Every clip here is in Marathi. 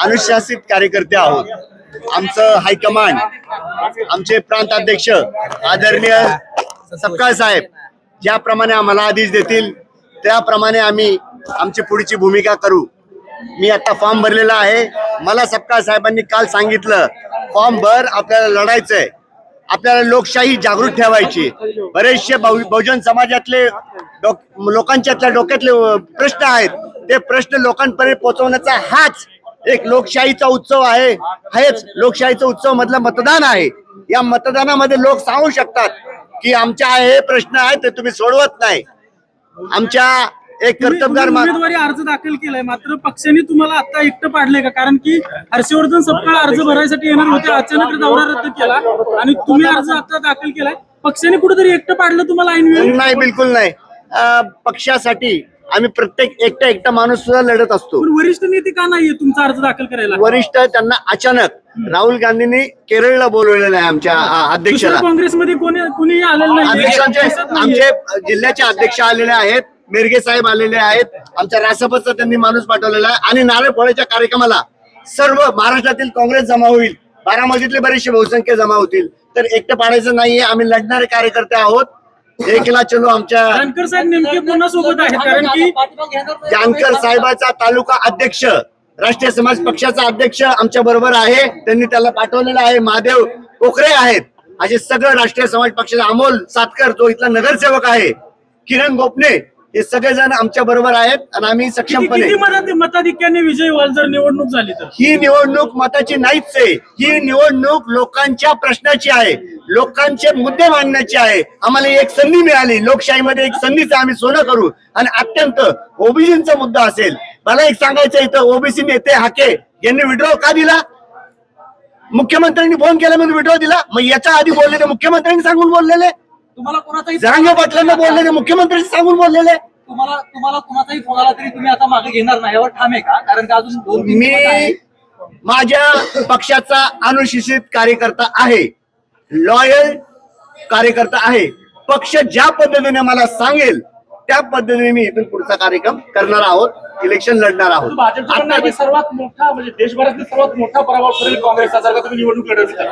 अनुशासित कार्यकर्ते आहोत. आमचं हायकमांड, आमचे प्रांत अध्यक्ष आदरणीय सपकाळ साहेब ज्याप्रमाणे आम्हाला आदेश देतील त्याप्रमाणे आम्ही आमची पुढची भूमिका करू. मी आता फॉर्म भरलेला आहे. मला सपकाळ साहेबांनी काल सांगितलं फॉर्म भर, आपल्याला लढायचंय, आपल्याला लोकशाही जागृत ठेवायची. बरेचसे बहुजन समाजातले लोकांच्या डोक्यातले प्रश्न आहेत, ते प्रश्न लोकांपर्यंत पोहोचवण्याचा हाच एक लोकशाहीचा उत्सव आहे. हेच लोकशाहीचा उत्सव मधलं मतदान आहे. या मतदानामध्ये लोक सांगू शकतात की आमच्या हे प्रश्न आहेत ते तुम्ही सोडवत नाही. आमच्या एक कर्तबगार उमेदवारी अर्ज दाखल केलाय, मात्र पक्षाने तुम्हाला आता एकटं पाडलंय का? कारण की हर्षवर्धन सपकाळ अर्ज भरायसाठी येणार होते, अचानक दौरा रद्द केला आणि तुम्ही अर्ज आता दाखल केलाय. पक्षाने कुठेतरी एकटं पाडलं तुम्हाला ऐनवेळी? नाही, बिलकुल नाही. पक्षासाठी आम्ही प्रत्येक एकटा माणूस सुद्धा लढत असतो. वरिष्ठ नेते का नाहीये तुमचा अर्ज दाखल करायला? वरिष्ठ त्यांना अचानक राहुल गांधींनी केरळला बोलवलेलं आहे. आमच्या अध्यक्षाला काँग्रेसमध्ये कोणी आलेलं नाही. आमचे जिल्ह्याचे अध्यक्ष आलेले आहेत, मिरगे साहेब आलेले आहेत, आमच्या रासपचा त्यांनी माणूस पाठवलेला आहे. आणि नारळ फोडायच्या कार्यक्रमाला सर्व महाराष्ट्रातील काँग्रेस जमा होईल, बारामतीतले बरेचसे बहुसंख्य जमा होतील. तर एकटं पाडायचं नाहीये, आम्ही लढणारे कार्यकर्ते आहोत. एकला चलो. आमच्या जानकर साहेब नेमके कोणासोबत आहेत? कारण की जानकर साहेबाचा तालुका अध्यक्ष, राष्ट्रीय समाज पक्षाचा अध्यक्ष आमच्या बरोबर आहे. त्यांनी त्याला पाठवलेलं आहे. महादेव कोकरे आहेत, असे सगळं राष्ट्रीय समाज पक्षाचा अमोल सातकर जो इथला नगरसेवक आहे, किरण गोपने, हे सगळेजण आमच्या बरोबर आहेत. आणि आम्ही सक्षमपणे मताधिक्याने विजय व्हाल जर निवडणूक झाली तर? ही निवडणूक मताची नाहीच आहे. ही निवडणूक लोकांच्या प्रश्नाची आहे, लोकांचे मुद्दे मांडण्याची आहे. आम्हाला एक संधी मिळाली, लोकशाहीमध्ये एक संधीचं आम्ही सोनं करू. आणि अत्यंत ओबीसीचा मुद्दा असेल, मला एक सांगायचं, इथं ओबीसी नेते हाके यांनी विड्रॉ का दिला? मुख्यमंत्र्यांनी फोन केला म्हणून विड्रॉ दिला. मग याच्या आधी बोललेले मुख्यमंत्र्यांनी सांगून बोललेले, तुम्हाला कोणाचाही जरांगे पाटलांना बोललेले मुख्यमंत्र्यांनी सांगून बोललेले. तुम्हाला कोणाचाही फोन आला तरी तुम्ही आता मागे घेणार नाही, यावर ठाम आहे का? कारण की अजून 2-3 मी माझ्या पक्षाचा अनुशासित कार्यकर्ता आहे, लॉयल कार्यकर्ता आहे. पक्ष ज्या पद्धतीने मला सांगेल त्या पद्धतीने मी इथून पुढचा कार्यक्रम करणार आहोत, इलेक्शन लढणार आहोत. भाजपचा सर्वात मोठा म्हणजे देशभरातील सर्वात मोठा पराभव करेल काँग्रेसचा जर का तुम्ही निवडणूक लढवली तर.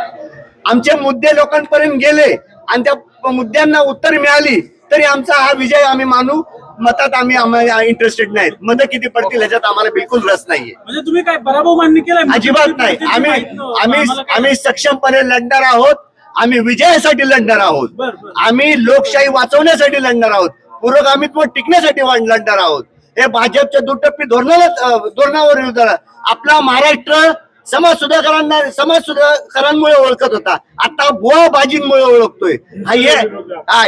आमचे मुद्दे लोकांपर्यंत गेले आणि त्या मुद्द्यांना उत्तर मिळाली तरी आमचा हा विजय आम्ही मानू. मतात आम्ही इंटरेस्टेड नाहीत. मत किती पडतील याच्यात आम्हाला बिलकुल रस नाहीये. म्हणजे तुम्ही काय पराभव मान्य केलाय? अजिबात नाही. आम्ही सक्षमपणे लढणार आहोत. आम्ही विजयासाठी लढणार आहोत. आम्ही लोकशाही वाचवण्यासाठी लढणार आहोत. पुरोगामित्व टिकण्यासाठी लढणार आहोत. हे भाजपच्या दुटप्पी धोरणावर विरोध. आपला महाराष्ट्र समाज सुधारकांमुळे ओळखत होता, आता बुवा बाजींमुळे ओळखतोय.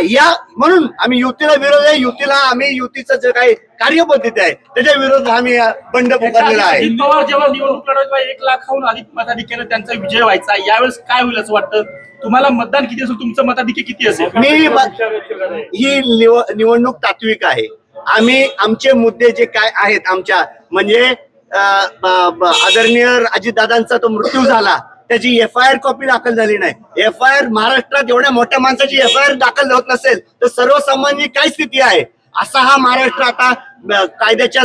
या म्हणून आम्ही युतीला विरोध आहे. आम्ही युतीचं जे काही कार्यपद्धती आहे त्याच्या विरोधात आम्ही बंड पुकारलेला आहे. पवार जेव्हा निवडणूक लढवत 1 लाखाहून अधिक मताधिक्याने त्यांचा विजय व्हायचा, यावेळेस काय होईल असं वाटतं तुम्हाला? मतदान किती असेल, तुमचं मताधिक्य किती असेल? ही निवडणूक तात्विक आहे. आम्ही आमचे मुद्दे जे काय आहेत आमच्या, म्हणजे आदरणीय अजितदादांचा तो मृत्यू झाला, त्याची FIR कॉपी दाखल झाली नाही. FIR महाराष्ट्रात एवढ्या मोठ्या माणसाची FIR दाखल होत नसेल तर सर्वसामान्य काय स्थिती आहे? असा हा महाराष्ट्र आता कायद्याच्या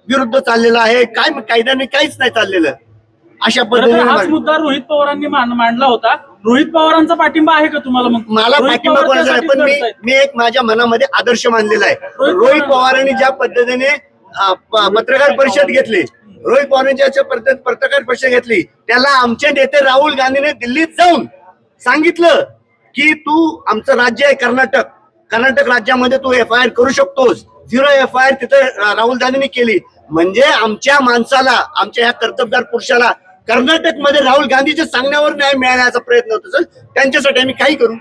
विरुद्ध चाललेला आहे. काय कायद्याने काहीच नाही चाललेलं. अशा पद्धतीने मुद्दा रोहित पवारांनी मांडला होता. रोहित पवारांचा पाठिंबा आहे का तुम्हाला? मग मला पाठिंबा कोणाचा आहे, पण मी एक माझ्या मनामध्ये आदर्श मानलेला आहे. रोहित पवारांनी ज्या पद्धतीने पत्रकार परिषद घेतली, रोहित पवारांची पत्रकार परिषद घेतली, त्याला आमचे नेते राहुल गांधीने दिल्लीत जाऊन सांगितलं की तू, आमचं राज्य आहे कर्नाटक राज्यामध्ये तू FIR करू शकतोस. 0 FIR तिथे राहुल गांधींनी केली. म्हणजे आमच्या माणसाला, आमच्या या कर्तबगार पुरुषाला कर्नाटकमध्ये राहुल गांधीच्या सांगण्यावर न्याय मिळण्याचा प्रयत्न होत असेल, त्यांच्यासाठी आम्ही काही करू.